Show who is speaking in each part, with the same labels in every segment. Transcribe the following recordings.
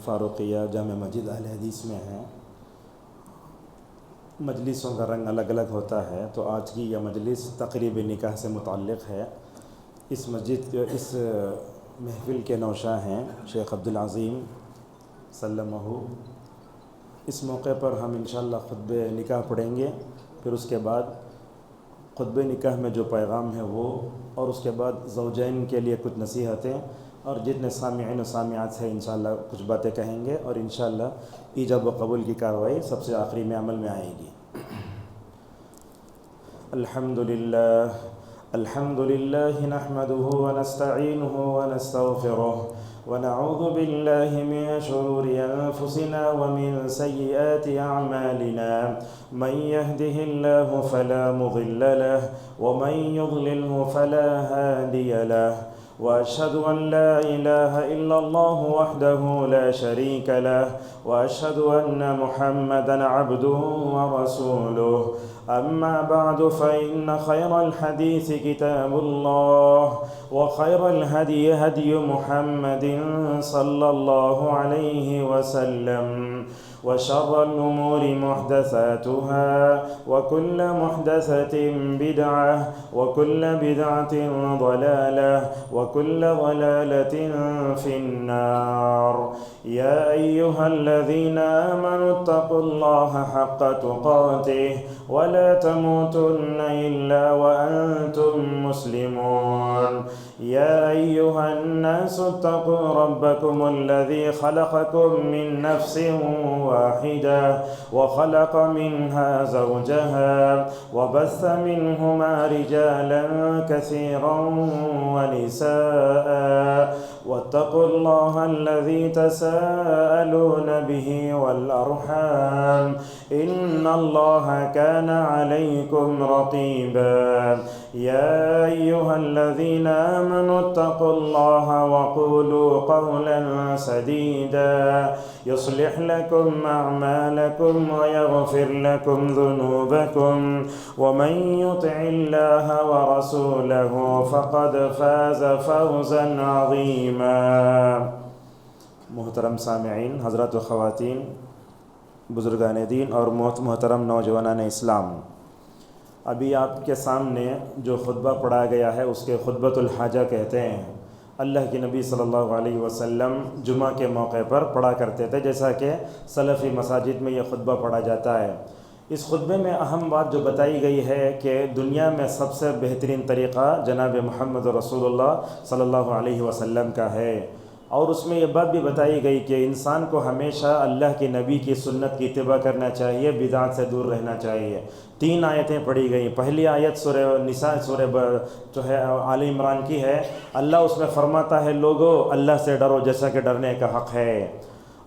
Speaker 1: فاروقیہ جامع مسجد اہل حدیث میں ہیں۔ مجلسوں کا رنگ الگ الگ ہوتا ہے، تو آج کی یہ مجلس تقریب نکاح سے متعلق ہے۔ اس محفل کے نوشاں ہیں شیخ عبدالعظیم سلمہ۔ اس موقع پر ہم انشاءاللہ خطبہ نکاح پڑھیں گے، پھر اس کے بعد خطبہ نکاح میں جو پیغام ہے وہ، اور اس کے بعد زوجین کے لیے کچھ نصیحتیں، اور جتنے سامعین و سامعات ہیں انشاءاللہ کچھ باتیں کہیں گے، اور انشاءاللہ ایجاب و قبول کی کارروائی سب سے آخری میں عمل میں آئے گی۔ الحمد للہ نحمده ونستعینه ونستغفره ونعوذ باللہ من شرور انفسنا ومن سیئات اعمالنا، من يهده الله فلا مضل له ومن يضلله فلا هادي له، وأشهد أن لا إله إلا الله وحده لا شريك له، وأشهد أن محمدًا عبده ورسوله، أما بعد فإن خير الحديث كتاب الله، وخير الهدي هدي محمد صلى الله عليه وسلم، وشر الأمور محدثاتها، وكل محدثة بدعة، وكل بدعة ضلالة، وكل ضلالة في النار۔ يا أيها الذين آمنوا اتقوا الله حق تقاته ولا تموتن إلا وأنتم مسلمون۔ يا أيها الناس اتقوا ربكم الذي خلقكم من نفس واحدة وخلق منها زوجها وبث منهما رجالا كثيرا ونساء، واتقوا الله الذي تساءلون به والأرحام، إن الله كان عليكم رقيبا۔ يا أيها الذين آمنوا اتقوا الله وقولوا قولا سديدا يصلح لكم أعمالكم ويغفر لكم ذنوبكم، ومن يطع الله ورسوله فقد فاز فوزا عظيما۔ محترم سامعین، حضرات و خواتین، بزرگان دین اور محترم نوجوانان اسلام، ابھی آپ کے سامنے جو خطبہ پڑھا گیا ہے اس کے خطبۃ الحاجہ کہتے ہیں۔ اللہ کے نبی صلی اللہ علیہ وسلم جمعہ کے موقع پر پڑھا کرتے تھے، جیسا کہ سلفی مساجد میں یہ خطبہ پڑھا جاتا ہے۔ اس خطبے میں اہم بات جو بتائی گئی ہے کہ دنیا میں سب سے بہترین طریقہ جناب محمد رسول اللہ صلی اللہ علیہ وسلم کا ہے، اور اس میں یہ بات بھی بتائی گئی کہ انسان کو ہمیشہ اللہ کے نبی کی سنت کی اتباع کرنا چاہیے، بدعات سے دور رہنا چاہیے۔ 3 آیتیں پڑھی گئیں۔ پہلی آیت سورہ نساء جو ہے آل عمران کی ہے۔ اللہ اس میں فرماتا ہے لوگو اللہ سے ڈرو جیسا کہ ڈرنے کا حق ہے،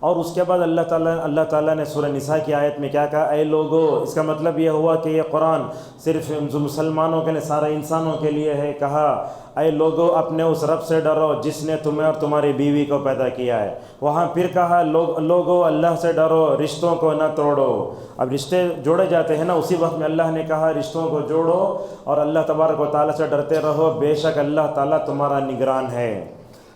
Speaker 1: اور اس کے بعد اللہ تعالیٰ نے سورہ نساء کی آیت میں کیا کہا؟ اے لوگو۔ اس کا مطلب یہ ہوا کہ یہ قرآن صرف مسلمانوں کے لیے، سارے انسانوں کے لیے ہے۔ کہا اے لوگو اپنے اس رب سے ڈرو جس نے تمہیں اور تمہاری بیوی کو پیدا کیا ہے۔ وہاں پھر کہا لوگو اللہ سے ڈرو، رشتوں کو نہ توڑو۔ اب رشتے جوڑے جاتے ہیں نا، اسی وقت میں اللہ نے کہا رشتوں کو جوڑو اور اللہ تبارک و تعالیٰ سے ڈرتے رہو، بے شک اللہ تعالیٰ تمہارا نگران ہے۔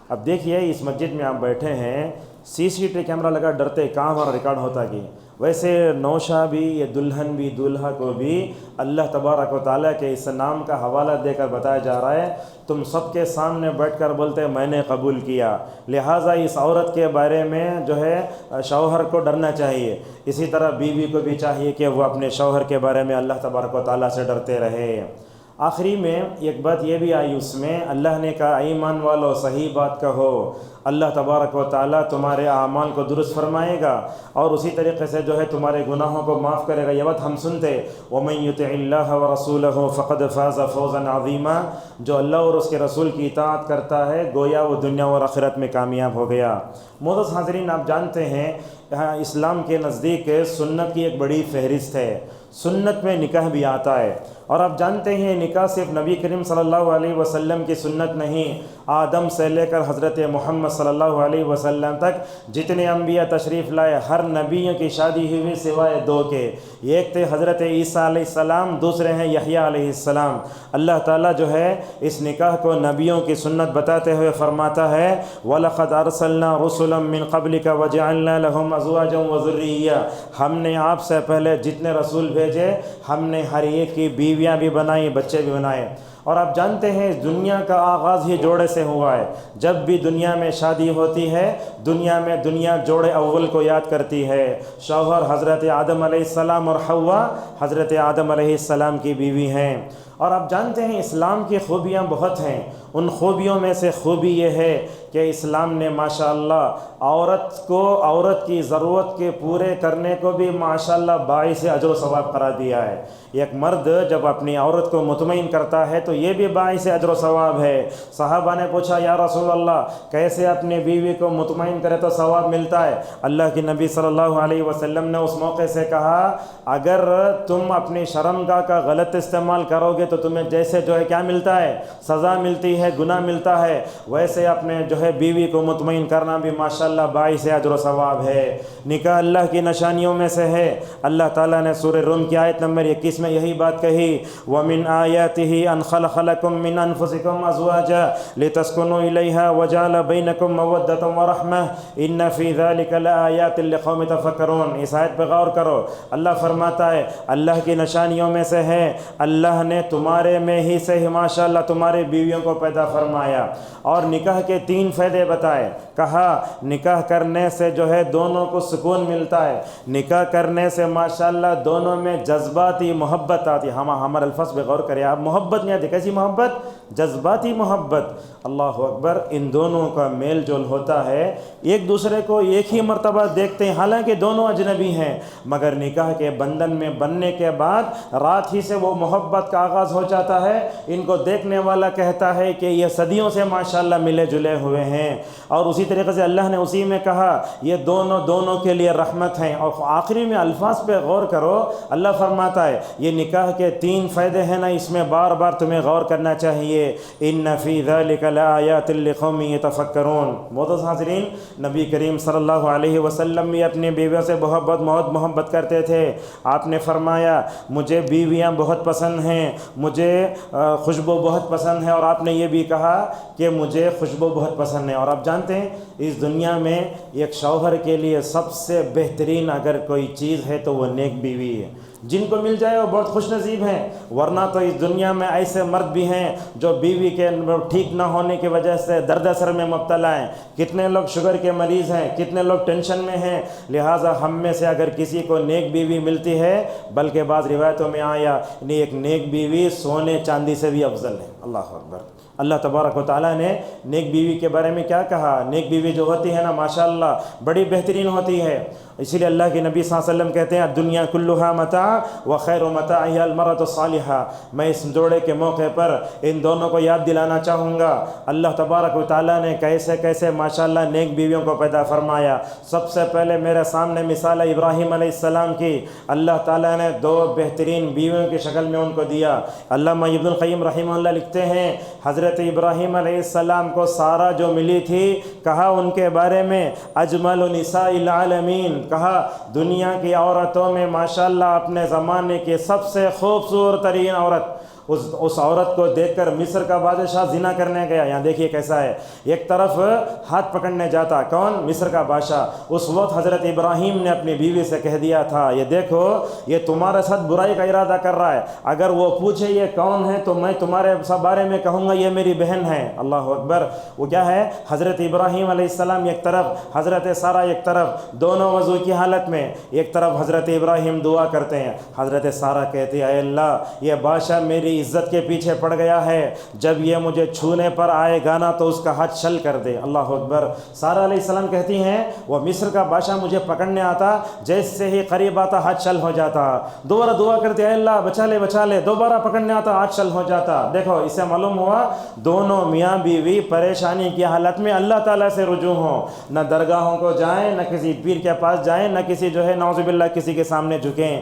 Speaker 1: اب دیکھیے اس مسجد میں آپ بیٹھے ہیں، CCTV کیمرہ لگا، ڈرتے کہاں ہمارا ریکارڈ ہوتا کہ ویسے نوشہ بھی، یہ دلہن بھی، دولہا کو بھی اللہ تبارک و تعالیٰ کے اس نام کا حوالہ دے کر بتایا جا رہا ہے، تم سب کے سامنے بیٹھ کر بولتے میں نے قبول کیا۔ لہٰذا اس عورت کے بارے میں جو ہے شوہر کو ڈرنا چاہیے، اسی طرح بیوی کو بھی چاہیے کہ وہ اپنے شوہر کے بارے میں اللہ تبارک و تعالیٰ سے ڈرتے رہے۔ آخری میں ایک بات یہ بھی آئی اس میں، اللہ نے کہا ایمان والو صحیح بات کہو، اللہ تبارک و تعالیٰ تمہارے اعمال کو درست فرمائے گا، اور اسی طریقے سے جو ہے تمہارے گناہوں کو معاف کرے گا۔ یہ بات ہم سنتے، وَمَن يُطِعِ اللَّهَ وَرَسُولَهُ فَقَدْ فَازَ فَوْزًا عَظِيمًا، جو اللہ اور اس کے رسول کی اطاعت کرتا ہے گویا وہ دنیا اور آخرت میں کامیاب ہو گیا۔ معزز حاضرین، آپ جانتے ہیں اسلام کے نزدیک سنت کی ایک بڑی فہرست ہے، سنت میں نکاح بھی آتا ہے، اور آپ جانتے ہیں نکاح صرف نبی کریم صلی اللہ علیہ وسلم کی سنت نہیں، آدم سے لے کر حضرت محمد صلی اللہ علیہ وسلم تک جتنے انبیاء تشریف لائے ہر نبیوں کی شادی ہوئی سوائے دو کے. ایک تھے حضرت عیسیٰ علیہ السلام، دوسرے ہیں یحییٰ علیہ السلام. اللہ تعالیٰ جو ہے اس نکاح کو نبیوں کی سنت بتاتے ہوئے فرماتا ہے وَلَقَدْ أَرْسَلْنَا رُسُلًا مِّن قَبْلِكَ وَجَعَلْنَا لَهُمْ أَزْوَاجًا وَذُرِّيَّةً. ہم نے آپ سے پہلے جتنے رسول بھیجے ہم نے ہر ایک کی بیویاں بھی بنائیں، بچے بھی بنائے. اور آپ جانتے ہیں اس دنیا کا آغاز ہی جوڑے سے ہوا ہے. جب بھی دنیا میں شادی ہوتی ہے دنیا جوڑے اول کو یاد کرتی ہے. شوہر حضرت آدم علیہ السلام اور حوا حضرت آدم علیہ السلام کی بیوی ہیں. اور آپ جانتے ہیں اسلام کی خوبیاں بہت ہیں. ان خوبیوں میں سے خوبی یہ ہے کہ اسلام نے ماشاءاللہ عورت کی ضرورت کے پورے کرنے کو بھی ماشاءاللہ باعث اجر و ثواب قرار دیا ہے. ایک مرد جب اپنی عورت کو مطمئن کرتا ہے تو یہ بھی باعث اجر و ثواب ہے. صحابہ نے پوچھا یا رسول اللہ کیسے اپنی بیوی کو مطمئن کرے تو ثواب ملتا ہے؟ اللہ کے نبی صلی اللہ علیہ وسلم نے اس موقع سے کہا اگر تم اپنی شرمگاہ کا غلط استعمال کرو گے تو تمہیں جیسے جو ہے کیا ملتا ہے؟ سزا ملتی ہے، گناہ ملتا ہے. ویسے اپنے جو ہے بیوی کو مطمئن کرنا بھی ماشاءاللہ باعث اجر و ثواب ہے. نکاح اللہ کی نشانیوں میں سے ہے. اللہ تعالیٰ نے سورہ روم کی آیت نمبر 21 میں یہی بات کہی وَمِنْ آيَاتِهِ أَنْ خَلَقَ لَكُم مِّنْ أَنفُسِكُمْ أَزْوَاجًا لِتَسْكُنُوا إِلَيْهَا وَجَعَلَ بَيْنَكُم مَّوَدَّةً وَرَحْمَةً إِنَّ فِي ذَلِكَ لَآيَاتٍ لِقَوْمٍ يَتَفَكَّرُونَ. اس آیت پہ غور کرو. اللہ فرماتا ہے اللہ کی نشانیوں میں سے ہے اللہ نے تمہارے میں ہی سے ماشاءاللہ تمہارے بیویوں کو پیدا فرمایا اور نکاح کے 3 فائدے بتائے. کہا نکاح کرنے سے جو ہے دونوں کو سکون ملتا ہے. نکاح کرنے سے ماشاءاللہ دونوں میں جذباتی محبت آتی ہے. ہمارے الفاظ پہ غور کریں آپ. محبت نہیں آتی. کیسی محبت؟ جذباتی محبت. اللہ اکبر. ان دونوں کا میل جول ہوتا ہے. ایک دوسرے کو ایک ہی مرتبہ دیکھتے ہیں حالانکہ دونوں اجنبی ہیں مگر نکاح کے بندھن میں بننے کے بعد رات ہی سے وہ محبت کا آغاز ہو جاتا ہے. ان کو دیکھنے والا کہتا ہے کہ یہ صدیوں سے ماشاءاللہ ملے جلے ہوئے ہیں. اور اسی طریقے سے اللہ نے اسی میں کہا یہ دونوں کے لیے رحمت ہیں. اور آخری میں الفاظ پہ غور کرو. اللہ فرماتا ہے یہ نکاح کے 3 فائدے ہیں نا اس میں بار بار تمہیں غور کرنا چاہیے. ان فی ذلک لآیات لقوم یتفکرون. معزز حاضرین نبی کریم صلی اللہ علیہ وسلم بھی اپنی بیویوں سے بہت محبت کرتے تھے. آپ نے فرمایا مجھے بیویاں بہت پسند ہیں، مجھے خوشبو بہت پسند ہے. اور آپ نے یہ بھی کہا کہ مجھے خوشبو بہت پسند ہے. اور آپ جانتے ہیں اس دنیا میں ایک شوہر کے لیے سب سے بہترین اگر کوئی چیز ہے تو وہ نیک بیوی ہے. جن کو مل جائے وہ بہت خوش نصیب ہیں. ورنہ تو اس دنیا میں ایسے مرد بھی ہیں جو بیوی کے ٹھیک نہ ہونے کی وجہ سے درد سر میں مبتلا ہیں. کتنے لوگ شوگر کے مریض ہیں، کتنے لوگ ٹینشن میں ہیں. لہٰذا ہم میں سے اگر کسی کو نیک بیوی ملتی ہے بلکہ بعض روایتوں میں آیا ایک نیک بیوی سونے چاندی سے بھی افضل ہے. اللہ اکبر. اللہ تبارک و تعالیٰ نے نیک بیوی کے بارے میں کیا کہا؟ نیک بیوی جو ہوتی ہے نا ماشاءاللہ بڑی بہترین ہوتی ہے. اسی لیے اللہ کے نبی صلی اللہ علیہ وسلم کہتے ہیں الدنیا کلھا متاع وخیر متاعها المرأة الصالحة. میں اس جوڑے کے موقع پر ان دونوں کو یاد دلانا چاہوں گا اللہ تبارک و تعالیٰ نے کیسے کیسے ماشاءاللہ نیک بیویوں کو پیدا فرمایا. سب سے پہلے میرے سامنے مثال ابراہیم علیہ السلام کی. اللہ تعالیٰ نے 2 بہترین بیویوں کی شکل میں ان کو دیا. علامہ ابن القیم رحمہ اللہ لکھتے ہیں حضرت ابراہیم علیہ السلام کو سارہ جو ملی تھی کہا ان کے بارے میں اجمل نساء العالمین. کہا دنیا کی عورتوں میں ماشاءاللہ اپنے زمانے کی سب سے خوبصورت ترین عورت. اس عورت کو دیکھ کر مصر کا بادشاہ زنا کرنے گیا. یہاں دیکھیے کیسا ہے. ایک طرف ہاتھ پکڑنے جاتا کون؟ مصر کا بادشاہ. اس وقت حضرت ابراہیم نے اپنی بیوی سے کہہ دیا تھا یہ دیکھو یہ تمہارے ساتھ برائی کا ارادہ کر رہا ہے. اگر وہ پوچھے یہ کون ہے تو میں تمہارے بارے میں کہوں گا یہ میری بہن ہے. اللہ اکبر. وہ کیا ہے؟ حضرت ابراہیم علیہ السلام ایک طرف، حضرت سارہ ایک طرف، دونوں وضو کی حالت میں. ایک طرف حضرت ابراہیم دعا کرتے ہیں، حضرت سارہ کہتی ہے اے اللہ یہ بادشاہ میری عزت کے پیچھے پڑ گیا ہے، جب یہ مجھے چھونے پر آئے گا نا تو اس کا ہاتھ چھل کر دے. اللہ اکبر. سارہ علیہ السلام کہتی ہیں وہ مصر کا بادشاہ مجھے پکڑنے آتا جیسے ہی قریب آتا ہاتھ چھل ہو جاتا. دوبارہ دعا کرتے اے اللہ بچا لے. دوبارہ پکڑنے آتا ہاتھ چھل ہو جاتا. دیکھو اس سے معلوم ہوا دونوں میاں بیوی پریشانی کی حالت میں اللہ تعالیٰ سے رجوع ہوں. نہ درگاہوں کو جائیں، نہ کسی پیر کے پاس جائیں، نہ کسی نعوذ باللہ کسی کے سامنے جھکیں.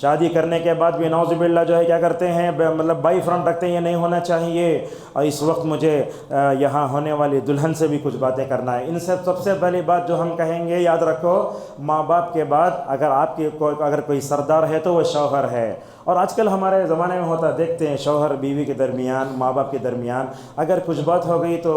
Speaker 1: شادی کرنے کے بعد بھی نعوذ باللہ جو ہے کیا کرتے ہیں، مطلب بائی فرینڈ رکھتے ہیں، یہ نہیں ہونا چاہیے، اور اس وقت مجھے یہاں ہونے والی دلہن سے بھی کچھ باتیں کرنا ہے۔ ان سے سب سے پہلی بات جو ہم کہیں گے، یاد رکھو، ماں باپ کے بعد اگر کوئی سردار ہے تو وہ شوہر ہے۔ اور آج کل ہمارے زمانے میں ہوتا دیکھتے ہیں، شوہر بیوی کے درمیان، ماں باپ کے درمیان اگر کچھ بات ہو گئی تو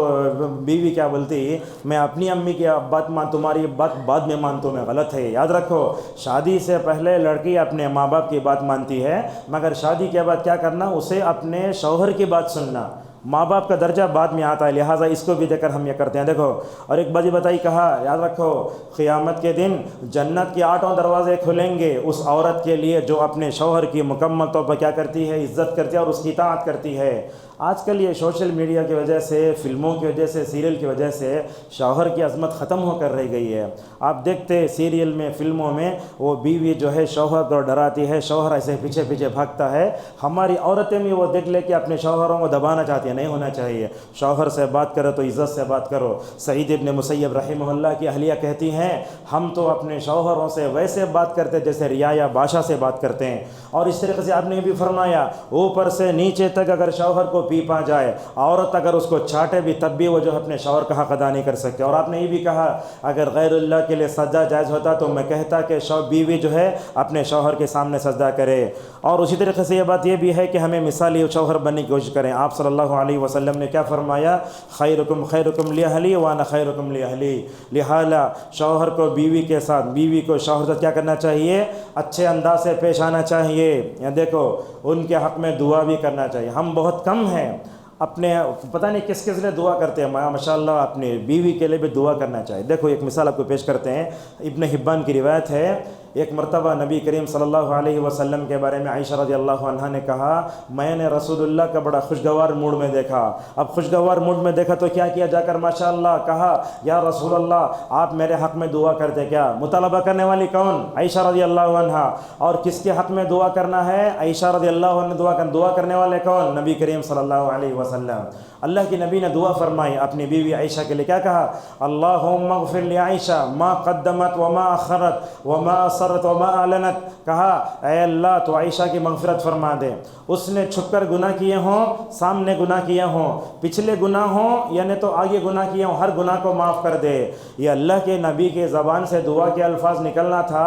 Speaker 1: بیوی کیا بولتی، میں اپنی امی کی بات تمہاری بات بعد میں مانتا ہوں، میں غلط ہے۔ یاد رکھو، شادی سے پہلے لڑکی اپنے ماں باپ کی بات مانتی ہے، مگر شادی کے بعد کیا کرنا، اسے اپنے شوہر کی بات سننا۔ ماں باپ کا درجہ بعد میں آتا ہے، لہٰذا اس کو بھی دیکھ کر ہم یہ کرتے ہیں۔ دیکھو، اور ایک بات یہ بتائی، کہا، یاد رکھو، قیامت کے دن جنت کے 8 دروازے کھلیں گے اس عورت کے لیے جو اپنے شوہر کی مکمل طور پر کیا کرتی ہے، عزت کرتی ہے اور اس کی اطاعت کرتی ہے۔ آج کل یہ سوشل میڈیا کی وجہ سے، فلموں کی وجہ سے، سیریل کی وجہ سے شوہر کی عظمت ختم ہو کر رہ گئی ہے۔ آپ دیکھتے سیریل میں، فلموں میں، وہ بیوی جو ہے شوہر کو ڈراتی ہے، شوہر ایسے پیچھے پیچھے بھاگتا ہے۔ ہماری عورتیں بھی وہ دیکھ لے کہ اپنے شوہروں کو دبانا چاہتی ہیں، نہیں ہونا چاہیے۔ شوہر سے بات کرو تو عزت سے بات کرو۔ سعید ابن مسیب رحمہ اللہ کی اہلیہ کہتی ہیں، ہم تو اپنے شوہروں سے ویسے بات کرتے جیسے رعایا یا بادشاہ سے بات کرتے ہیں۔ اور اس طریقے سے آپ نے یہ بھی فرمایا، اوپر سے نیچے تک اگر شوہر کو پیپا جائے، عورت اگر اس کو چاٹے بھی تب بھی وہ جو اپنے شوہر کا حق ادا نہیں کر سکتے۔ اور آپ نے یہ بھی کہا، اگر غیر اللہ کے لیے سجدہ جائز ہوتا تو میں کہتا کہ بیوی جو ہے اپنے شوہر کے سامنے سجدہ کرے۔ اور اسی طریقے سے یہ بات یہ بھی ہے کہ ہمیں مثالی شوہر بننے کی کوشش کریں۔ آپ صلی اللہ علیہ وسلم نے کیا فرمایا، خیرکم خیرکم لاہلی وانا خیرکم لاہلی۔ لہٰذا شوہر کو بیوی کے ساتھ، بیوی کو شوہر سے کیا کرنا چاہیے، اچھے انداز سے پیش آنا چاہیے۔ یا دیکھو، ان کے حق میں دعا بھی کرنا چاہیے۔ ہم بہت کم ہیں، اپنے پتہ نہیں کس لیے دعا کرتے ہیں، ماشاء اللہ اپنی بیوی کے لیے بھی دعا کرنا چاہیے۔ دیکھو، ایک مثال آپ کو پیش کرتے ہیں، ابن حبان کی روایت ہے، ایک مرتبہ نبی کریم صلی اللہ علیہ وسلم کے بارے میں عائشہ رضی اللہ عنہا نے کہا، میں نے رسول اللہ کا بڑا خوشگوار موڈ میں دیکھا۔ اب خوشگوار موڈ میں دیکھا تو کیا کیا، جا کر ماشاء اللہ کہا، یا رسول اللہ آپ میرے حق میں دعا کرتے کیا؟ مطالبہ کرنے والی کون؟ عائشہ رضی اللہ عنہا۔ اور کس کے حق میں دعا کرنا ہے؟ عائشہ رضی اللہ عنہ۔ دعا کرنے والے کون؟ نبی کریم صلی اللہ علیہ وسلم۔ اللہ کی نبی نے دعا فرمائی اپنی بیوی عائشہ کے لیے، کیا کہا، اللہم اغفر لعائشہ ما قدمت وما اخرت وما اسرت وما اعلنت۔ کہا، اے اللہ تو عائشہ کی مغفرت فرما دے، اس نے چھپ کر گناہ کیے ہوں، سامنے گناہ کیے ہوں، پچھلے گناہ ہوں، یعنی تو آگے گناہ کیے ہوں، ہر گناہ کو معاف کر دے۔ یہ اللہ کے نبی کے زبان سے دعا کے الفاظ نکلنا تھا۔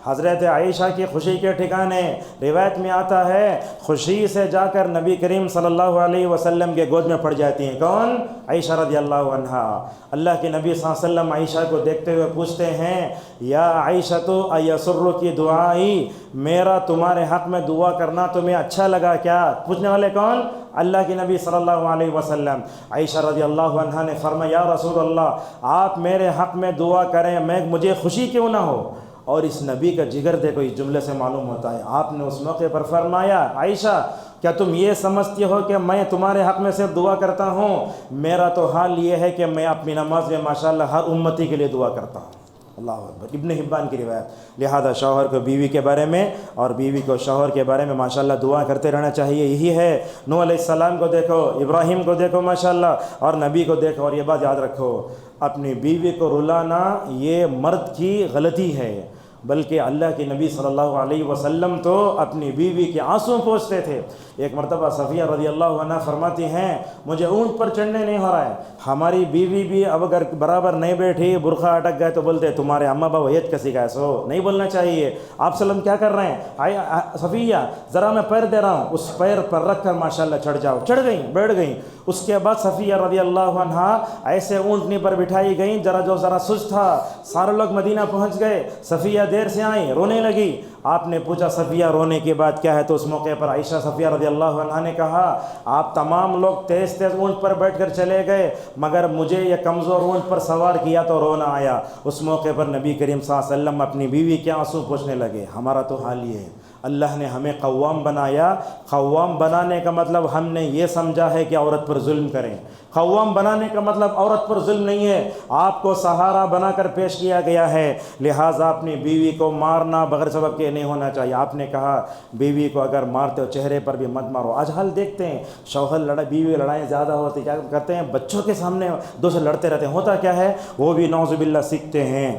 Speaker 1: حضرت عائشہ کی خوشی کے ٹھکانے، روایت میں آتا ہے، خوشی سے جا کر نبی کریم صلی اللہ علیہ وسلم کے گود میں پڑ جاتی ہیں۔ کون؟ عائشہ رضی اللہ عنہا۔ اللہ کے نبی صلی اللہ علیہ وسلم عائشہ کو دیکھتے ہوئے پوچھتے ہیں، یا عائشہ تو ایسر کی دعائی، میرا تمہارے حق میں دعا کرنا تمہیں اچھا لگا کیا؟ پوچھنے والے کون؟ اللہ کے نبی صلی اللہ علیہ وسلم۔ عائشہ رضی اللہ عنہا نے فرمایا، یا رسول اللہ آپ میرے حق میں دعا کریں، مجھے خوشی کیوں نہ ہو۔ اور اس نبی کا جگر دیکھو، اس جملے سے معلوم ہوتا ہے، آپ نے اس موقع پر فرمایا، عائشہ کیا تم یہ سمجھتی ہو کہ میں تمہارے حق میں صرف دعا کرتا ہوں؟ میرا تو حال یہ ہے کہ میں اپنی نماز میں ماشاءاللہ ہر امتی کے لیے دعا کرتا ہوں۔ اللہ اکبر۔ ابن حبان کی روایت۔ لہذا شوہر کو بیوی کے بارے میں اور بیوی کو شوہر کے بارے میں ماشاءاللہ دعا کرتے رہنا چاہیے۔ یہی ہے، نوح علیہ السلام کو دیکھو، ابراہیم کو دیکھو ماشاءاللہ، اور نبی کو دیکھو۔ اور یہ بات یاد رکھو، اپنی بیوی کو رلانا یہ مرد کی غلطی ہے، بلکہ اللہ کے نبی صلی اللہ علیہ وسلم تو اپنی بیوی کے آنسو پوچھتے تھے۔ ایک مرتبہ صفیہ رضی اللہ عنہ فرماتی ہیں، مجھے اونٹ پر چڑھنے نہیں ہو رہا ہے۔ ہماری بیوی بھی اب اگر برابر نہیں بیٹھی، برقع اٹک گئے تو بولتے تمہارے اماں باپ ویت کا سکھائے، سو نہیں بولنا چاہیے۔ آپ صلی اللہ علیہ وسلم کیا کر رہے ہیں، صفیہ ذرا میں پیر دے رہا ہوں، اس پیر پر رکھ کر ماشاءاللہ چڑھ جاؤ۔ چڑھ گئیں، بیٹھ گئیں۔ اس کے بعد صفیہ رضی اللہ عنہ ایسے اونٹنی پر بٹھائی گئیں، ذرا سست تھا۔ سارے لوگ مدینہ پہنچ گئے، صفیہ دیر سے آئیں، رونے لگی۔ آپ نے پوچھا صفیہ رونے کی بات کیا ہے؟ تو اس موقع پر عائشہ صفیہ رضی اللہ عنہا نے کہا، آپ تمام لوگ تیز تیز اونٹ پر بیٹھ کر چلے گئے، مگر مجھے یہ کمزور اونٹ پر سوار کیا تو رونا آیا۔ اس موقع پر نبی کریم صلی اللہ علیہ وسلم اپنی بیوی کے آنسو پوچھنے لگے۔ ہمارا تو حال یہ ہے، اللہ نے ہمیں قوام بنایا۔ قوام بنانے کا مطلب ہم نے یہ سمجھا ہے کہ عورت پر ظلم کریں۔ قوام بنانے کا مطلب عورت پر ظلم نہیں ہے، آپ کو سہارا بنا کر پیش کیا گیا ہے۔ لہٰذا اپنی بیوی کو مارنا بغیر سبب کے نہیں ہونا چاہیے۔ آپ نے کہا بیوی کو اگر مارتے ہو چہرے پر بھی مت مارو۔ آج حال دیکھتے ہیں، شوہر بیوی لڑائیں زیادہ ہوتی، کیا کرتے ہیں، بچوں کے سامنے دوسرے لڑتے رہتے ہیں۔ ہوتا کیا ہے، وہ بھی نعوذ باللہ سیکھتے ہیں۔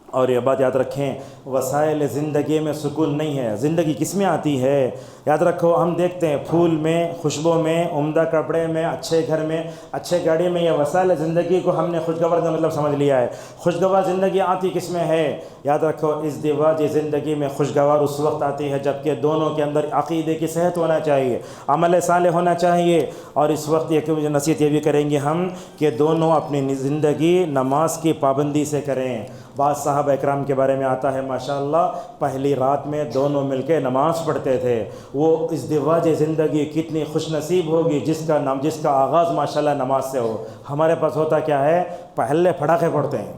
Speaker 1: اور یہ بات یاد رکھیں، وسائل زندگی میں سکون نہیں ہے۔ زندگی کس میں آتی ہے؟ یاد رکھو، ہم دیکھتے ہیں پھول میں، خوشبو میں، عمدہ کپڑے میں، اچھے گھر میں، اچھے گاڑی میں، یہ وسائل زندگی کو ہم نے خوشگوار کا مطلب سمجھ لیا ہے۔ خوشگوار زندگی آتی کس میں ہے؟ یاد رکھو، ازدواج زندگی میں خوشگوار اس وقت آتی ہے جب کہ دونوں کے اندر عقیدے کی صحت ہونا چاہیے، عمل صالح ہونا چاہیے، اور اس وقت یہ نصیحت یہ بھی کریں گے ہم کہ دونوں اپنی زندگی نماز کی پابندی سے کریں۔ بعض صحابہ اکرام کے بارے میں آتا ہے ماشاءاللہ، پہلی رات میں دونوں مل کے نماز پڑھتے تھے۔ وہ ازدواج زندگی کتنی خوش نصیب ہوگی جس کا آغاز ماشاءاللہ نماز سے ہو۔ ہمارے پاس ہوتا کیا ہے؟ پہلے پٹاخے پڑھتے ہیں،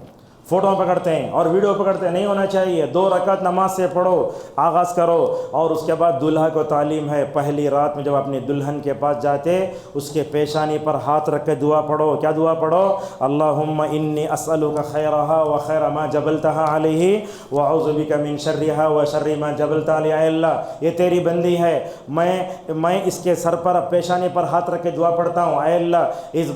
Speaker 1: فوٹو پکڑتے ہیں اور ویڈیو پکڑتے ہیں، نہیں ہونا چاہیے۔ 2 رکعت نماز سے پڑھو، آغاز کرو، اور اس کے بعد دلہا کو تعلیم ہے، پہلی رات میں جب اپنی دلہن کے پاس جاتے اس کے پیشانی پر ہاتھ رکھ کے دعا پڑھو۔ کیا دعا پڑھو؟ اللہم انی اسألک خیرہا و خیر ما جبلتہا علیہ واعوذ بک من شرہا و شر ما جبلتہا علیہ۔ اے اللہ، یہ تیری بندی ہے، میں اس کے سر پر پیشانی پر ہاتھ رکھ کے دعا پڑھتا ہوں، اے اللہ اس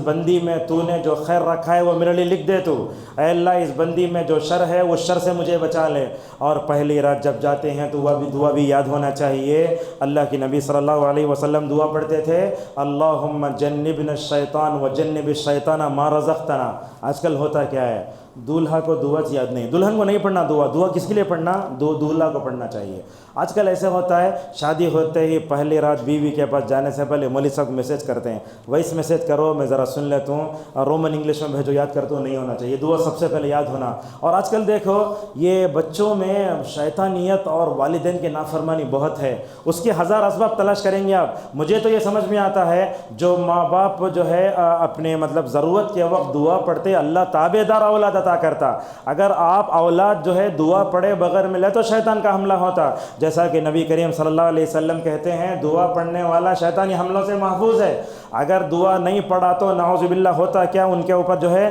Speaker 1: بندی میں تو نے جو خیر رکھا ہے وہ میرے لیے لکھ دے تو، اے اللہ اس بندی میں جو شر ہے اس شر سے مجھے بچا لے۔ اور پہلی رات جب جاتے ہیں تو وہ دعا بھی یاد ہونا چاہیے۔ اللہ کی نبی صلی اللہ علیہ وسلم دعا پڑھتے تھے، اللہم جنبنا الشیطان وجنب الشیطان ما رزقتنا۔ آج کل ہوتا کیا ہے؟ دولہا کو دعا یاد نہیں، دلہن کو نہیں پڑھنا دعا کس کے لیے پڑھنا؟ دولہا کو پڑھنا چاہیے۔ آج کل ایسے ہوتا ہے، شادی ہوتے ہی پہلی رات بیوی کے پاس جانے سے پہلے مولوی صاحب میسیج کرتے ہیں، وائس میسیج کرو، میں ذرا سن لیتا ہوں، رومن انگلش میں بھیجو، یاد کرتا ہوں، نہیں ہونا چاہیے۔ دعا سب سے پہلے یاد ہونا۔ اور آج کل دیکھو یہ بچوں میں شیطانیت اور والدین کی نافرمانی بہت ہے، اس کے ہزار اسباب تلاش کریں گے آپ۔ مجھے تو یہ سمجھ میں آتا ہے جو ماں باپ جو ہے اپنے ضرورت کے وقت دعا پڑھتے، اللہ تابع دار اولاد عطا کرتا۔ اگر آپ اولاد جو ہے دعا پڑھے بغیر ملے تو شیطان کا حملہ ہوتا، جیسا کہ نبی کریم صلی اللہ علیہ وسلم کہتے ہیں دعا پڑھنے والا شیطانی حملوں سے محفوظ ہے۔ اگر دعا نہیں پڑھا تو نعوذ باللہ ہوتا کیا؟ ان کے اوپر جو ہے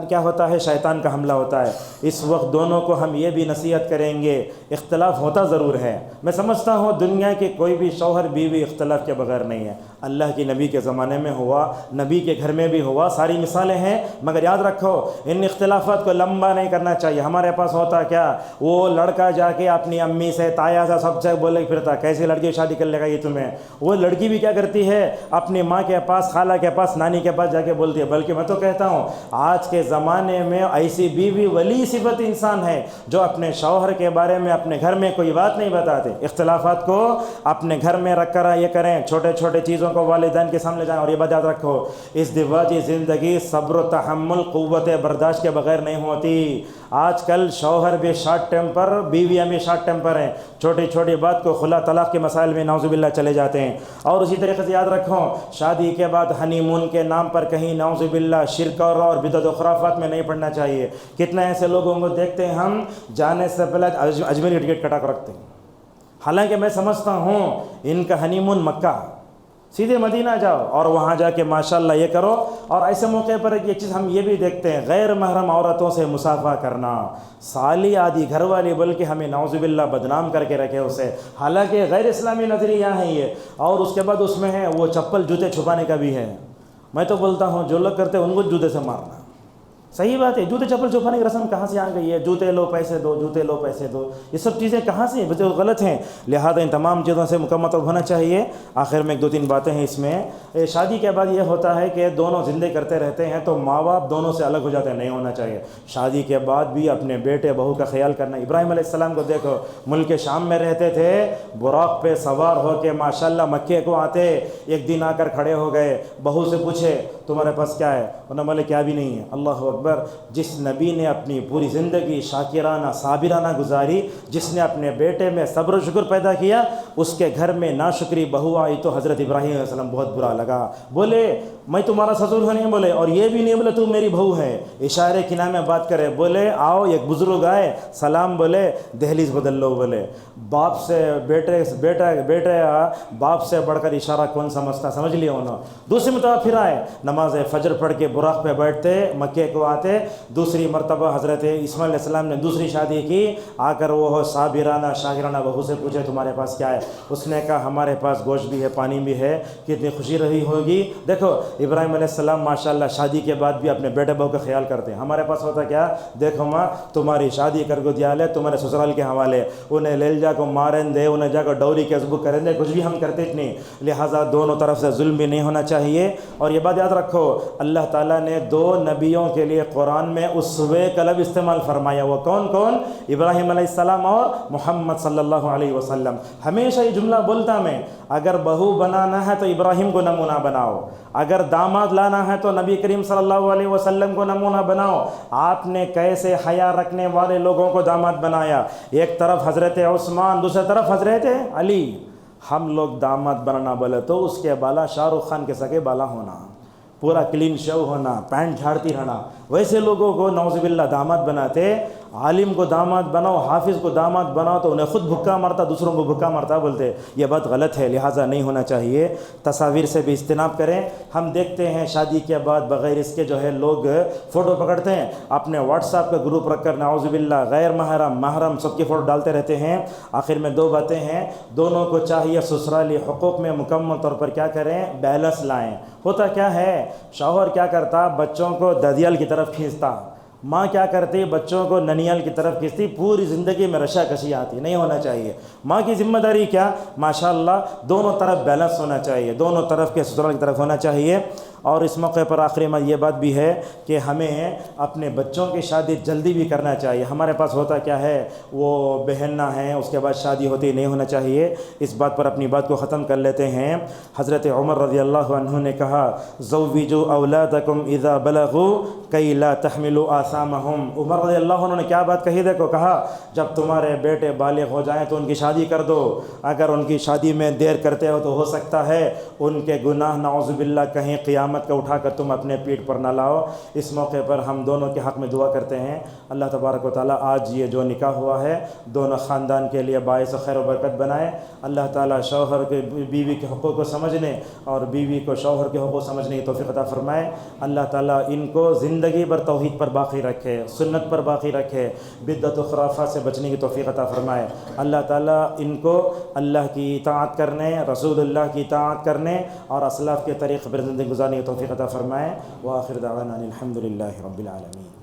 Speaker 1: کیا ہوتا ہے؟ شیطان کا حملہ ہوتا ہے۔ اس وقت دونوں کو ہم یہ بھی نصیحت کریں گے، اختلاف ہوتا ضرور ہے، میں سمجھتا ہوں دنیا کے کوئی بھی شوہر بیوی اختلاف کے بغیر نہیں ہے، اللہ کی نبی کے زمانے میں ہوا، نبی کے گھر میں بھی ہوا، ساری مثالیں ہیں، مگر یاد رکھو ان اختلافات کو لمبا نہیں کرنا چاہیے۔ ہمارے پاس ہوتا کیا؟ وہ لڑکا جا کے اپنی امی سے، تایا سے، سب سے بولے پھرتا کیسی لڑکی شادی کر لے گا یہ تمہیں۔ وہ لڑکی بھی کیا کرتی ہے؟ اپنی ماں کے پاس، خالہ کے پاس، نانی کے پاس جا کے بولتی ہے۔ بلکہ میں تو کہتا ہوں آج کے زمانے میں ایسی بیوی ولی صفت انسان ہے جو اپنے شوہر کے بارے میں اپنے گھر میں کوئی بات نہیں بتاتے۔ اختلافات کو اپنے گھر میں رکھ کر یہ کریں، چھوٹے چھوٹے چیزوں کو والدین کے سامنے جائیں۔ اور یہ بات یاد رکھو، ازدواجی زندگی صبر و تحمل، قوت برداشت کے بغیر نہیں ہوتی۔ آج کل شوہر بھی شارٹ ٹیمپر، بیویاں بھی شارٹ ٹیمپر ہیں، چھوٹی چھوٹی بات کو خلا طلاق کے مسائل میں نعوذ باللہ چلے جاتے ہیں۔ اور اسی طریقے سے یاد رکھو، شادی کے بعد ہنی مون کے نام پر کہیں نعوذ باللہ شرک اور بدعت و خرافات میں نہیں پڑنا چاہیے۔ کتنے ایسے لوگوں کو دیکھتے ہیں ہم جانے سے پہلے اجمیر کی ٹکٹ کٹا کر رکھتے ہیں، حالانکہ میں سمجھتا ہوں ان کا ہنی مون مکہ، سیدھے مدینہ جاؤ اور وہاں جا کے ماشاءاللہ یہ کرو۔ اور ایسے موقع پر یہ چیز ہم یہ بھی دیکھتے ہیں، غیر محرم عورتوں سے مصافحہ کرنا، سالی آدھی گھر والی، بلکہ ہمیں نعوذ باللہ بدنام کر کے رکھے اسے، حالانکہ غیر اسلامی نظریہ ہے یہ۔ اور اس کے بعد اس میں ہے وہ چپل جوتے چھپانے کا بھی ہے۔ میں تو بولتا ہوں جو لوگ کرتے ہیں ان کو جوتے سے مارنا، صحیح بات ہے۔ جوتے چپل چھپانے کی رسم کہاں سے آ گئی ہے؟ جوتے لو پیسے دو، جوتے لو پیسے دو، یہ سب چیزیں کہاں سے ہیں؟ غلط ہیں۔ لہذا ان تمام چیزوں سے مکمل ہونا چاہیے۔ آخر میں 2-3 باتیں ہیں اس میں۔ شادی کے بعد یہ ہوتا ہے کہ دونوں زندگی کرتے رہتے ہیں تو ماں باپ دونوں سے الگ ہو جاتے ہیں، نہیں ہونا چاہیے۔ شادی کے بعد بھی اپنے بیٹے بہو کا خیال کرنا۔ ابراہیم علیہ السلام کو دیکھو، ملک شام میں رہتے تھے، براق پہ سوار ہو کے ماشاءاللہ مکے کو آتے، ایک دن آ کر کھڑے ہو گئے، بہو سے پوچھے تمہارے پاس کیا ہے؟ انہوں نے بولے کیا بھی نہیں ہے۔ اللہ اکبر! جس نبی نے اپنی پوری زندگی شاکرانہ صابرانہ گزاری، جس نے اپنے بیٹے میں صبر و شکر پیدا کیا، اس کے گھر میں ناشکری بہو آئی تو حضرت ابراہیم علیہ السلام بہت برا لگا، بولے میں تمہارا سسر ہوں، نہیں بولے، اور یہ بھی نہیں بولے تو میری بہو ہے، اشارے کی نام میں بات کرے، بولے آؤ، ایک بزرگ آئے، سلام بولے، دہلیز بدل لو، بولے باپ سے بیٹے باپ سے بڑھ کر اشارہ کون سمجھتا، سمجھ لیا انہوں۔ دوسری مرتبہ پھر آئے، نماز نماز فجر پڑھ کے براق پہ بیٹھتے، مکے کو آتے، دوسری مرتبہ حضرت اسماعیل علیہ السلام نے دوسری شادی کی، آ کر وہ صابرانہ شاکرانہ بہو سے پوچھے تمہارے پاس کیا ہے؟ اس نے کہا ہمارے پاس گوشت بھی ہے، پانی بھی ہے، کتنی خوشی رہی ہوگی۔ دیکھو ابراہیم علیہ السلام ماشاءاللہ شادی کے بعد بھی اپنے بیٹے بہو کا خیال کرتے ہیں۔ ہمارے پاس ہوتا کیا، دیکھو ماں تمہاری شادی کر کو دیا لے تمہارے سسرال کے حوالے، انہیں لے جا کو ماریں دے، انہیں جا کر ڈوری کے ازبو کریں دے، کچھ بھی ہم کرتے نہیں، لہٰذا دونوں طرف سے ظلم بھی نہیں ہونا چاہیے۔ اور یہ بات یاد رکھو، اللہ تعالیٰ نے 2 نبیوں کے لیے قرآن میں اسوہ قلب استعمال فرمایا، وہ کون کون؟ ابراہیم علیہ السلام اور محمد صلی اللہ علیہ وسلم۔ ہمیشہ یہ جملہ بولتا میں، اگر بہو بنانا ہے تو ابراہیم کو نمونہ بناؤ، اگر داماد لانا ہے تو نبی کریم صلی اللہ علیہ وسلم کو نمونہ بناؤ۔ آپ نے کیسے حیا رکھنے والے لوگوں کو داماد بنایا، ایک طرف حضرت عثمان، دوسری طرف حضرت علی۔ ہم لوگ داماد بنانا بولے تو اس کے بالا شاہ رخ خان کے سگے بالا ہونا، پورا کلین شو ہونا، پینٹ جھاڑتی رہنا، ویسے لوگوں کو نعوذ باللہ داماد بناتے۔ عالم کو داماد بناؤ، حافظ کو داماد بناؤ تو انہیں خود بھکا مرتا، دوسروں کو بھکا مرتا بولتے، یہ بات غلط ہے، لہٰذا نہیں ہونا چاہیے۔ تصاویر سے بھی اجتناب کریں۔ ہم دیکھتے ہیں شادی کے بعد بغیر اس کے جو ہے لوگ فوٹو پکڑتے ہیں، اپنے واٹس ایپ کا گروپ رکھ کر نعوذ باللہ غیر محرم محرم سب کی فوٹو ڈالتے رہتے ہیں۔ آخر میں 2 باتیں ہیں، دونوں کو چاہیے سسرالی حقوق میں مکمل طور پر کیا کریں، بیلنس لائیں۔ ہوتا کیا ہے، شوہر کیا کرتا، بچوں کو ددیال کی طرف کھینچتا، ماں کیا کرتی، بچوں کو ننیال کی طرف کھینچتی، پوری زندگی میں رشا کشی آتی، نہیں ہونا چاہیے۔ ماں کی ذمہ داری کیا، ماشاءاللہ دونوں طرف بیلنس ہونا چاہیے، دونوں طرف کے سسرال کی طرف ہونا چاہیے۔ اور اس موقع پر آخری میں یہ بات بھی ہے کہ ہمیں اپنے بچوں کی شادی جلدی بھی کرنا چاہیے۔ ہمارے پاس ہوتا کیا ہے، وہ بہننا ہے، اس کے بعد شادی ہوتی نہیں ہونا چاہیے۔ اس بات پر اپنی بات کو ختم کر لیتے ہیں۔ حضرت عمر رضی اللہ عنہ نے کہا، زوجوا اولادکم اذا بلغوا کی لا تحملوا آثامہم۔ عمر رضی اللہ عنہ نے کیا بات کہی، دیکھو، کہا جب تمہارے بیٹے بالغ ہو جائیں تو ان کی شادی کر دو، اگر ان کی شادی میں دیر کرتے ہو تو ہو سکتا ہے ان کے گناہ نعوذ باللہ کہیں قیامت کا اٹھا کر تم اپنے پیٹھ پر نہ لاؤ۔ اس موقع پر ہم دونوں کے حق میں دعا کرتے ہیں، اللہ تبارک و تعالیٰ آج یہ جو نکاح ہوا ہے دونوں خاندان کے لیے باعث خیر و برکت بنائے۔ اللہ تعالیٰ شوہر کے بیوی کے حقوق کو سمجھنے اور بیوی کو شوہر کے حقوق سمجھنے کی توفیق عطا فرمائے۔ اللہ تعالیٰ ان کو زندگی بھر توحید پر باقی رکھے، سنت پر باقی رکھے، بدعت و خرافات سے بچنے کی توفیق عطا فرمائے۔ اللہ تعالیٰ ان کو اللہ کی اطاعت کرنے، رسول اللہ کی اطاعت کرنے اور اسلاف کے طریق پر زندگی گزارنے کی توفیق عطا فرمائے۔ وآخر دعوانا الحمد للہ رب العالمین۔